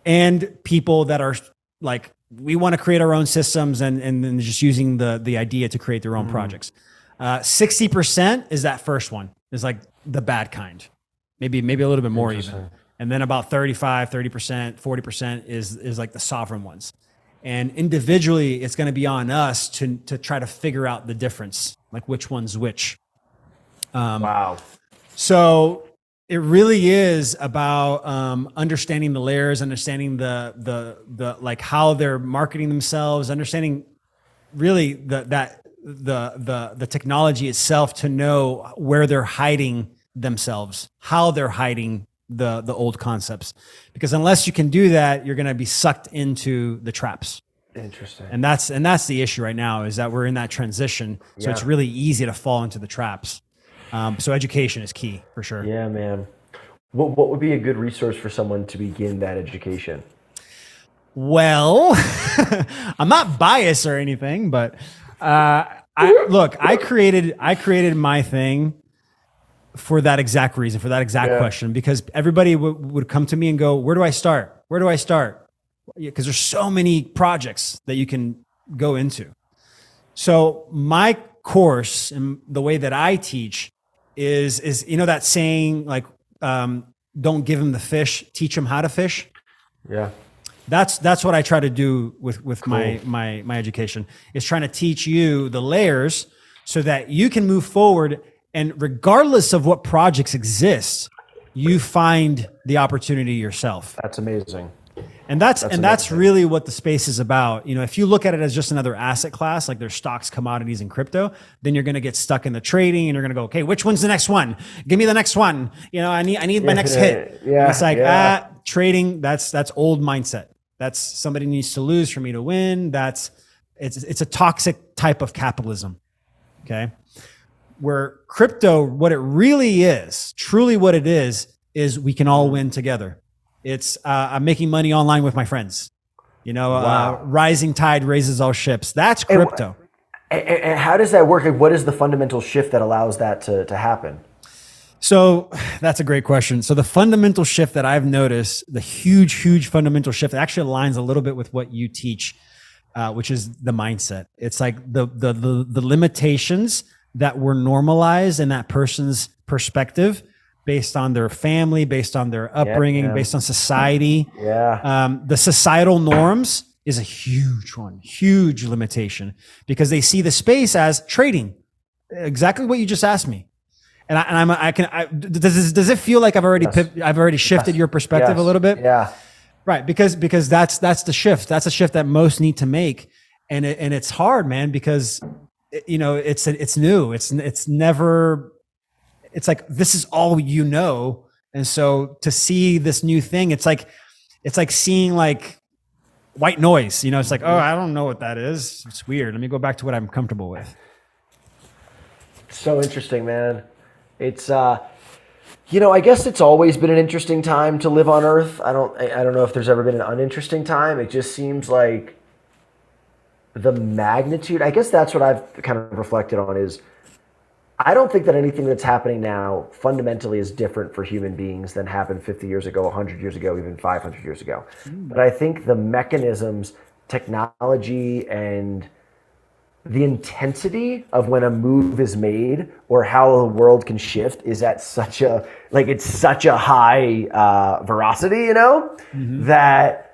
and people that are like, we want to create our own systems and just using the idea to create their own projects. 60% is that first one, is like the bad kind, maybe a little bit more even. And then about 30%, 40% is like the sovereign ones. And individually, it's going to be on us to try to figure out the difference, like which one's which. Wow. So it really is about understanding the layers, understanding the like how they're marketing themselves, understanding really the technology itself to know where they're hiding themselves, how they're hiding the old concepts, because unless you can do that, you're going to be sucked into the traps. Interesting. And that's the issue right now, is that we're in that transition. So it's really easy to fall into the traps. So education is key for sure. Yeah, man. What would be a good resource for someone to begin that education? Well, I'm not biased or anything, but I created my thing for that exact reason, for that exact question, because everybody would come to me and go, where do I start? Because there's so many projects that you can go into. So my course and the way that I teach is you know that saying like don't give them the fish, teach them how to fish. Yeah. That's what I try to do with Cool. my education, is trying to teach you the layers so that you can move forward, and regardless of what projects exist, you find the opportunity yourself. That's amazing. And that's amazing. really what the space is about. You know, if you look at it as just another asset class, like there's stocks, commodities, and crypto, then you're going to get stuck in the trading, and you're going to go, okay, which one's the next one? Give me the next one. You know, I need my next hit. Yeah, And it's like, yeah. trading, that's old mindset. That's somebody needs to lose for me to win. It's a toxic type of capitalism. Okay. Where crypto, what it really is, truly what it is we can all win together. It's I'm making money online with my friends. You know, Wow. rising tide raises all ships. That's crypto. And how does that work? Like, what is the fundamental shift that allows that to happen? So that's a great question. So the fundamental shift that I've noticed, the huge fundamental shift, actually aligns a little bit with what you teach, which is the mindset. It's like the limitations that were normalized in that person's perspective, based on their family, based on their upbringing, Yeah. based on society. Yeah. The societal norms is a huge one, huge limitation, because they see the space as trading. Exactly what you just asked me. Does it feel like I've already shifted your perspective a little bit? Yeah. Right. Because that's the shift. That's a shift that most need to make. And it's hard, man, because you know, it's new. It's never, it's like, this is all you know. And so to see this new thing, it's like seeing like white noise, you know, it's like, oh, I don't know what that is. It's weird. Let me go back to what I'm comfortable with. So interesting, man. It's, you know, I guess it's always been an interesting time to live on Earth. I don't know if there's ever been an uninteresting time. It just seems like the magnitude, I guess that's what I've kind of reflected on, is I don't think that anything that's happening now fundamentally is different for human beings than happened 50 years ago, 100 years ago, even 500 years ago. But I think the mechanisms, technology, and the intensity of when a move is made or how the world can shift is at such a, like, it's such a high veracity, you know, that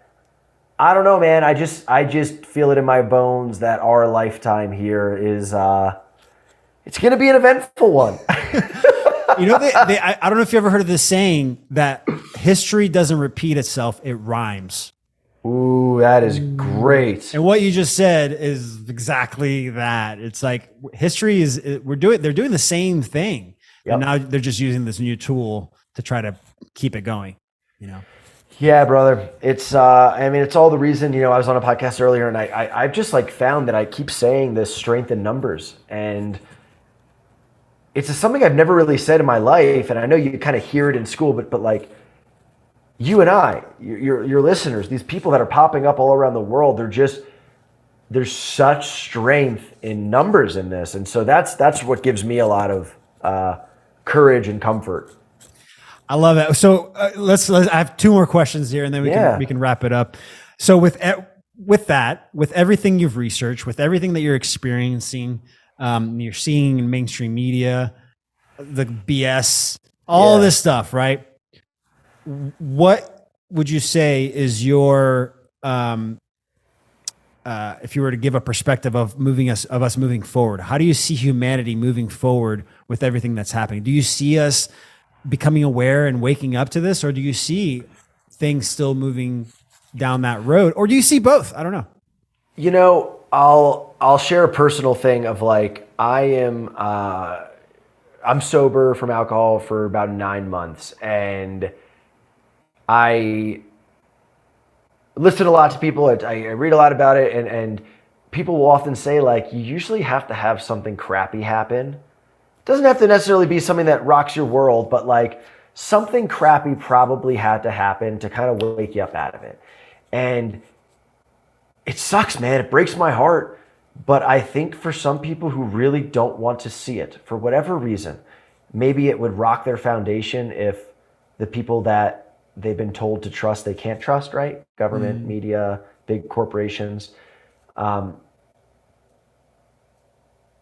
I don't know, man. I just feel it in my bones that our lifetime here is, it's going to be an eventful one. You know, I don't know if you ever heard of this saying that history doesn't repeat itself, it rhymes. Ooh, that is great. And what you just said is exactly that. It's like history they're doing the same thing. Yep. And now they're just using this new tool to try to keep it going, you know? Yeah, brother. It's, I mean, it's all the reason, you know, I was on a podcast earlier and I've just like found that I keep saying this strength in numbers, and it's something I've never really said in my life. And I know you kind of hear it in school, but like you and I, your listeners, these people that are popping up all around the world, there's such strength in numbers in this. And so that's what gives me a lot of, courage and comfort. I love that. So let's I have two more questions here, and then we can wrap it up. So with everything you've researched, with everything that you're experiencing, you're seeing in mainstream media, the BS, all this stuff, right? What would you say is your if you were to give a perspective of us moving forward? How do you see humanity moving forward with everything that's happening? Do you see us becoming aware and waking up to this, or do you see things still moving down that road, or do you see both? I don't know. You know, I'll share a personal thing of like, I'm sober from alcohol for about 9 months, and I listen a lot to people. I read a lot about it, and people will often say like, you usually have to have something crappy happen. Doesn't have to necessarily be something that rocks your world, but like something crappy probably had to happen to kind of wake you up out of it. And it sucks, man. It breaks my heart. But I think for some people who really don't want to see it, for whatever reason, maybe it would rock their foundation if the people that they've been told to trust, they can't trust, right? Government, media, big corporations.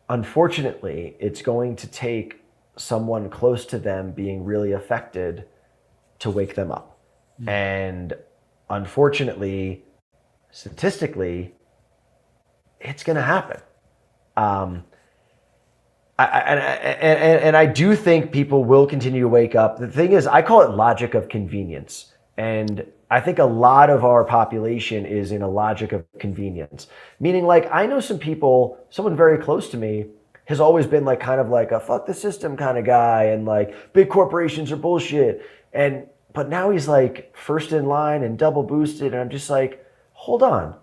unfortunately, it's going to take someone close to them being really affected to wake them up. And unfortunately, statistically, it's going to happen. And I do think people will continue to wake up. The thing is, I call it logic of convenience. And I think a lot of our population is in a logic of convenience. Meaning, like, I know some people, someone very close to me has always been like kind of like a fuck the system kind of guy, and like big corporations are bullshit. But now he's like first in line and double boosted. And I'm just like, hold on.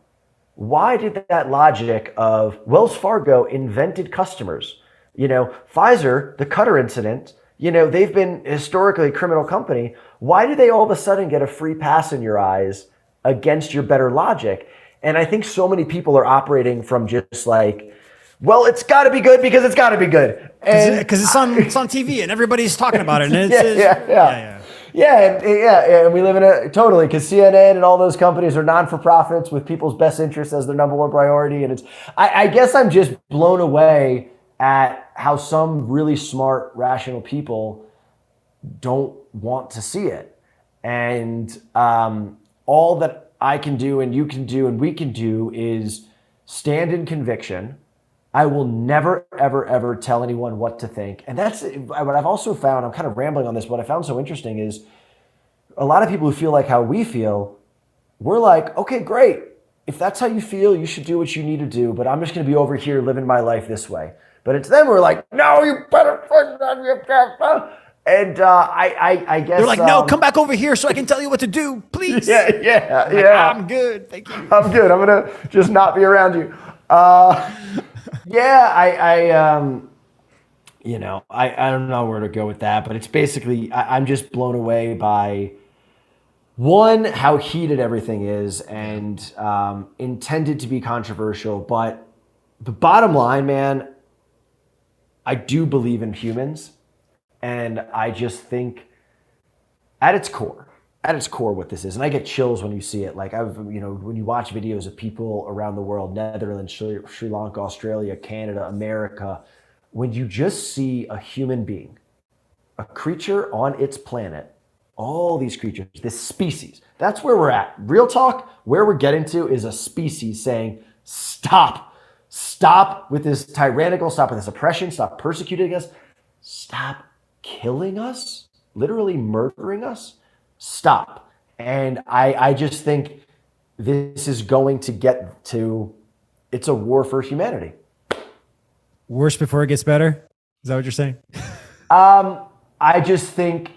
Why did that logic of Wells Fargo invented customers? Pfizer, the Cutter incident, they've been historically a criminal company. Why do they all of a sudden get a free pass in your eyes against your better logic? And I think so many people are operating from just like, well, it's got to be good because it's got to be good. Because it's on TV and everybody's talking about it. And and we live in totally, because CNN and all those companies are non-for-profits with people's best interests as their number one priority. And I guess I'm just blown away at how some really smart, rational people don't want to see it. And all that I can do and you can do and we can do is stand in conviction. I will never, ever, ever tell anyone what to think. And that's what I've also found. I'm kind of rambling on this. What I found so interesting is a lot of people who feel like how we feel, we're like, okay, great. If that's how you feel, you should do what you need to do. But I'm just going to be over here living my life this way. But it's them who are like, no, you better. And I guess they're like, no, come back over here so I can tell you what to do, please. Yeah. I'm good, thank you. I'm good. I'm gonna just not be around you. I don't know where to go with that, but it's basically I'm just blown away by one, how heated everything is, and intended to be controversial. But the bottom line, man, I do believe in humans. And I just think at its core what this is, and I get chills when you see it. Like when you watch videos of people around the world, Netherlands, Sri Lanka, Australia, Canada, America, when you just see a human being, a creature on its planet, all these creatures, this species, that's where we're at. Real talk, where we're getting to is a species saying, stop with this tyrannical, stop with this oppression, stop persecuting us, stop killing us, literally murdering us, stop. And I just think this is going to get to, it's a war for humanity. Worse before it gets better? Is that what you're saying? I just think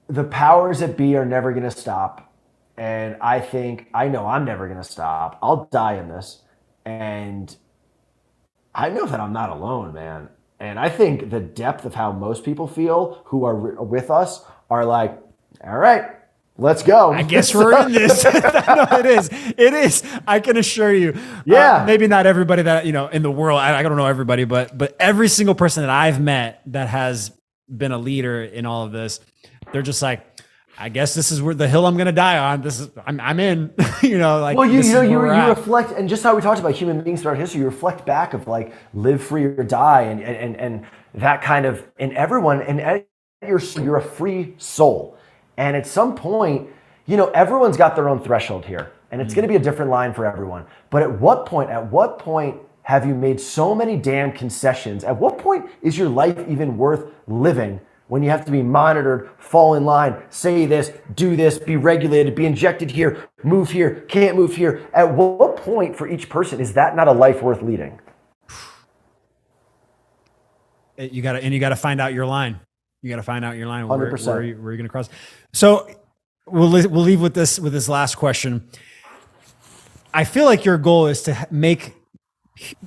the powers that be are never going to stop. And I know I'm never going to stop. I'll die in this. And I know that I'm not alone, man. And I think the depth of how most people feel who are with us are like, all right, let's go. I guess we're in this. No, it is. It is. I can assure you. Yeah. Maybe not everybody that, in the world, I don't know everybody, but every single person that I've met that has been a leader in all of this, they're just like, I guess this is where the hill I'm going to die on. I'm in, Well, you reflect, and just how we talked about human beings throughout history, you reflect back of like live free or die, and that kind of, and everyone, and you're a free soul. And at some point, everyone's got their own threshold here, and it's going to be a different line for everyone. But at what point have you made so many damn concessions? At what point is your life even worth living? When you have to be monitored, fall in line, say this, do this, be regulated, be injected here, move here, can't move here. At what point for each person is that not a life worth leading? You got to find out your line. You got to find out your line. 100%. Where you're going to cross. So we'll leave with this last question. I feel like your goal is to make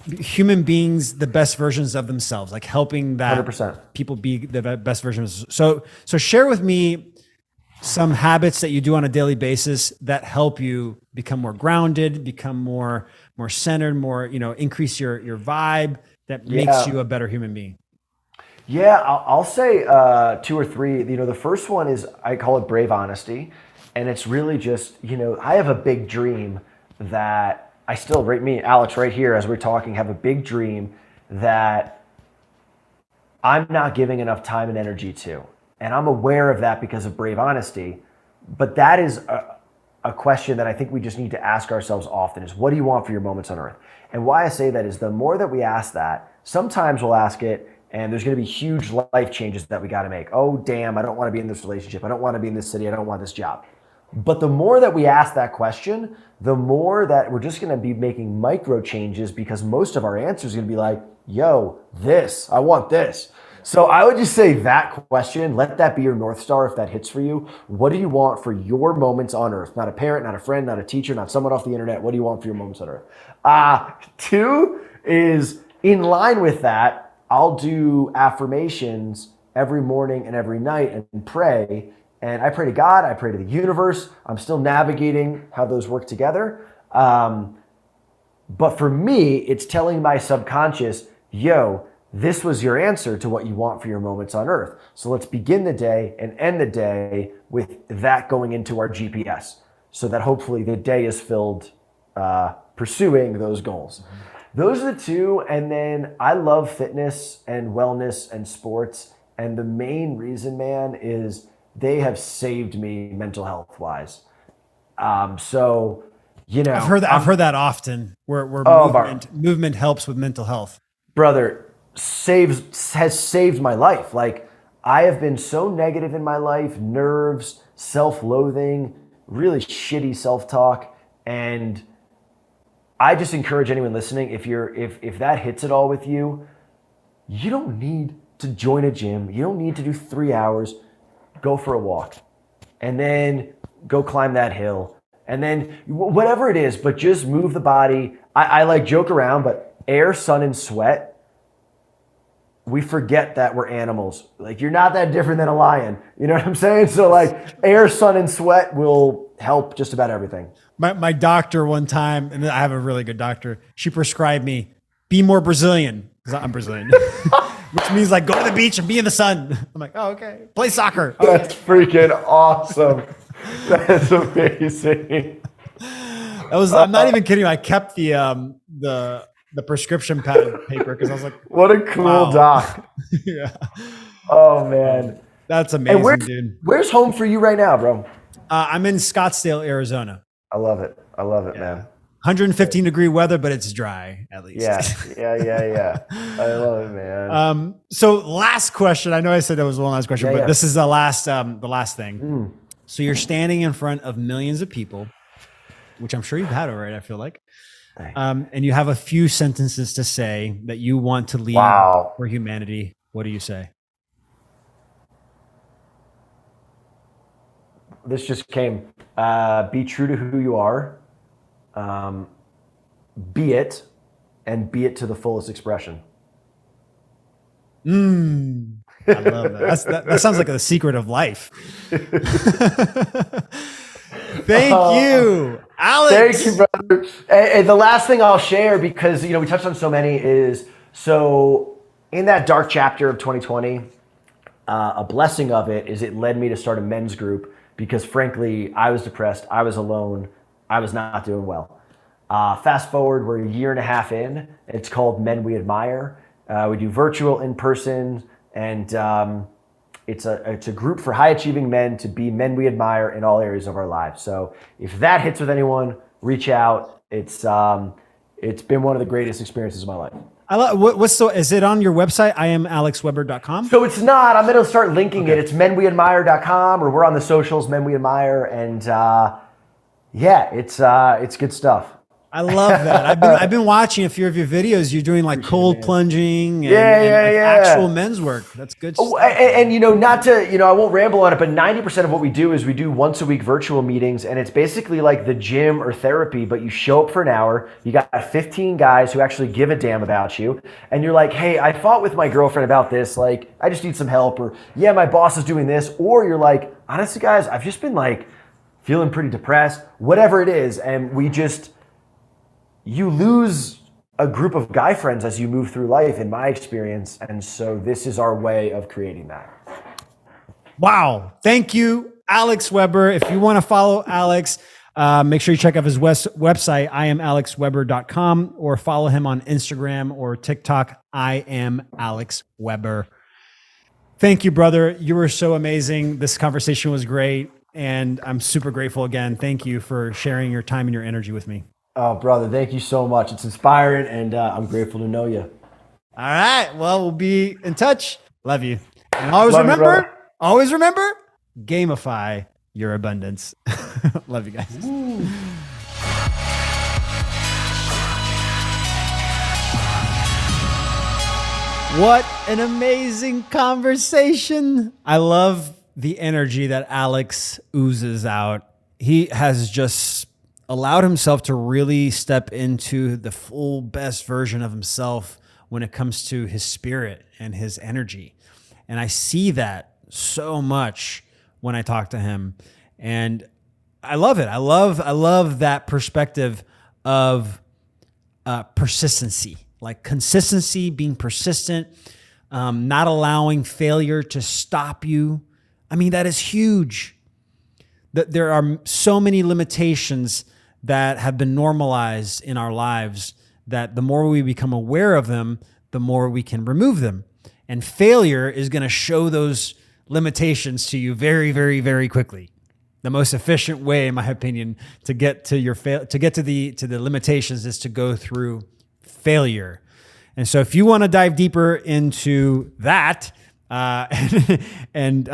human beings the best versions of themselves, like helping that 100%. People be the best versions. So share with me some habits that you do on a daily basis that help you become more grounded, become more centered, more, increase your vibe that makes you a better human being. Yeah, I'll say 2 or 3. The first one is, I call it brave honesty. And it's really just, I have a big dream that I still, me, Alex, right here, as we're talking, have a big dream that I'm not giving enough time and energy to. And I'm aware of that because of brave honesty. But that is a question that I think we just need to ask ourselves often is, what do you want for your moments on earth? And why I say that is the more that we ask that, sometimes we'll ask it and there's going to be huge life changes that we got to make. Oh, damn, I don't want to be in this relationship. I don't want to be in this city. I don't want this job. But the more that we ask that question, the more that we're just going to be making micro changes, because most of our answers are going to be like, yo, this, I want this. So I would just say that question, let that be your North Star if that hits for you. What do you want for your moments on earth? Not a parent, not a friend, not a teacher, not someone off the internet. What do you want for your moments on earth? 2 is in line with that. I'll do affirmations every morning and every night and pray. And I pray to God, I pray to the universe. I'm still navigating how those work together. But for me, it's telling my subconscious, yo, this was your answer to what you want for your moments on earth. So let's begin the day and end the day with that going into our GPS so that hopefully the day is filled pursuing those goals. Mm-hmm. Those are the 2. And then I love fitness and wellness and sports. And the main reason, man, is they have saved me mental health wise. So, you know, I've heard that often where movement helps with mental health. Brother, has saved my life. Like, I have been so negative in my life, nerves, self-loathing, really shitty self-talk. And I just encourage anyone listening, if that hits it all with you, you don't need to join a gym. You don't need to do 3 hours. Go for a walk and then go climb that hill and then whatever it is, but just move the body. I like joke around, but air, sun, and sweat, we forget that we're animals. Like, you're not that different than a lion. You know what I'm saying? So like air, sun, and sweat will help just about everything. My doctor one time, and I have a really good doctor, she prescribed me, be more Brazilian, because I'm Brazilian. Which means like go to the beach and be in the sun. I'm like, oh, okay. Play soccer. Okay. That's freaking awesome. That's amazing. I'm not even kidding. I kept the prescription pad paper because I was like, what a cool doc. Yeah. Oh man. That's amazing, dude. Where's home for you right now, bro? I'm in Scottsdale, Arizona. I love it. Man. 115 degree weather, but it's dry at least. Yeah. I love it, man. So last question. I know I said that was one last question, but this is the last thing. So you're standing in front of millions of people, which I'm sure you've had already, I feel like. And you have a few sentences to say that you want to leave for humanity. What do you say? This just came. Be true to who you are. Be it, and be it to the fullest expression. I love that. That sounds like the secret of life. Thank you, Alex. Thank you, brother. And the last thing I'll share, because we touched on so many, is so in that dark chapter of 2020, a blessing of it is it led me to start a men's group because frankly, I was depressed, I was alone, I was not doing well. Fast forward, we're a year and a half in. It's called Men We Admire. We do virtual, in person, and it's a group for high achieving men to be men we admire in all areas of our lives. So if that hits with anyone, reach out. It's been one of the greatest experiences of my life. Is it on your website? IamAlexWeber.com? So it's not. I'm going to start linking it. It's menweadmire.com, or we're on the socials, Men We Admire, and it's good stuff. I love that. I've been watching a few of your videos. You're doing like cold plunging and actual men's work. That's good stuff. And I won't ramble on it, but 90% of what we do is we do once a week virtual meetings, and it's basically like the gym or therapy, but you show up for an hour, you got 15 guys who actually give a damn about you, and you're like, hey, I fought with my girlfriend about this, like, I just need some help, or yeah, my boss is doing this, or you're like, honestly guys, I've just been like feeling pretty depressed, whatever it is, and you lose a group of guy friends as you move through life, in my experience. And so this is our way of creating that. Wow. Thank you, Alex Weber. If you want to follow Alex, Make sure you check out his website, iamalexweber.com, or follow him on Instagram or TikTok, I am Alex Weber. Thank you, brother. You were so amazing. This conversation was great, and I'm super grateful again. Thank you for sharing your time and your energy with me. Oh, brother, thank you so much. It's inspiring, and I'm grateful to know you. All right. Well, we'll be in touch. Love you. And always remember, gamify your abundance. Love you guys. Ooh. What an amazing conversation. I love the energy that Alex oozes out. He has just allowed himself to really step into the full best version of himself when it comes to his spirit and his energy. And I see that so much when I talk to him. And I love it. I love that perspective of persistency. Like consistency, being persistent, not allowing failure to stop you. I mean, that is huge. There are so many limitations that have been normalized in our lives that the more we become aware of them, the more we can remove them. And failure is going to show those limitations to you very, very, very quickly. The most efficient way, in my opinion, to get to the limitations is to go through failure. And so if you want to dive deeper into that and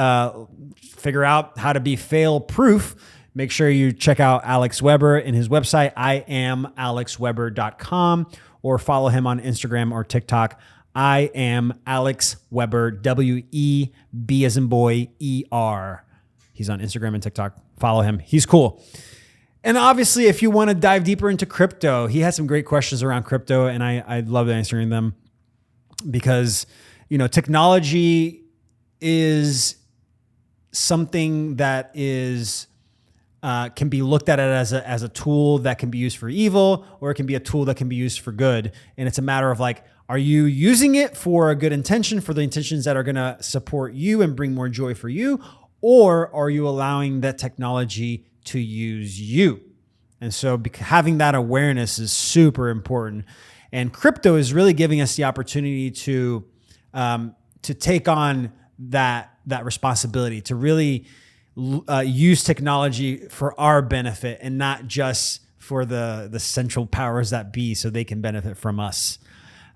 figure out how to be fail proof, make sure you check out Alex Weber in his website, iamalexweber.com, or follow him on Instagram or TikTok. I am Alex Weber, W-E-B as in boy, E-R. He's on Instagram and TikTok. Follow him. He's cool. And obviously, if you want to dive deeper into crypto, he has some great questions around crypto, and I love answering them because, technology is something that is can be looked at as a tool that can be used for evil, or it can be a tool that can be used for good. And it's a matter of like, are you using it for a good intention, for the intentions that are going to support you and bring more joy for you, or are you allowing that technology to use you? And so having that awareness is super important. And crypto is really giving us the opportunity to take on that responsibility, to really use technology for our benefit and not just for the central powers that be so they can benefit from us.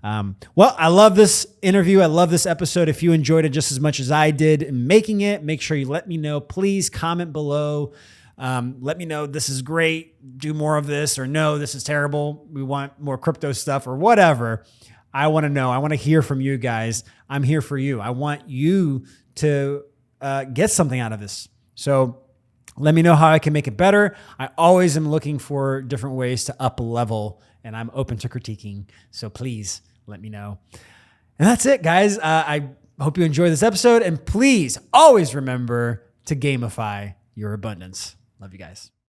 Well, I love this interview. I love this episode. If you enjoyed it just as much as I did in making it, make sure you let me know. Please comment below. Let me know this is great. Do more of this, or no, this is terrible. We want more crypto stuff, or whatever. I want to know. I want to hear from you guys. I'm here for you. I want you to get something out of this. So let me know how I can make it better. I always am looking for different ways to up level, and I'm open to critiquing. So please let me know. And that's it, guys. I hope you enjoyed this episode, and please always remember to gamify your abundance. Love you guys.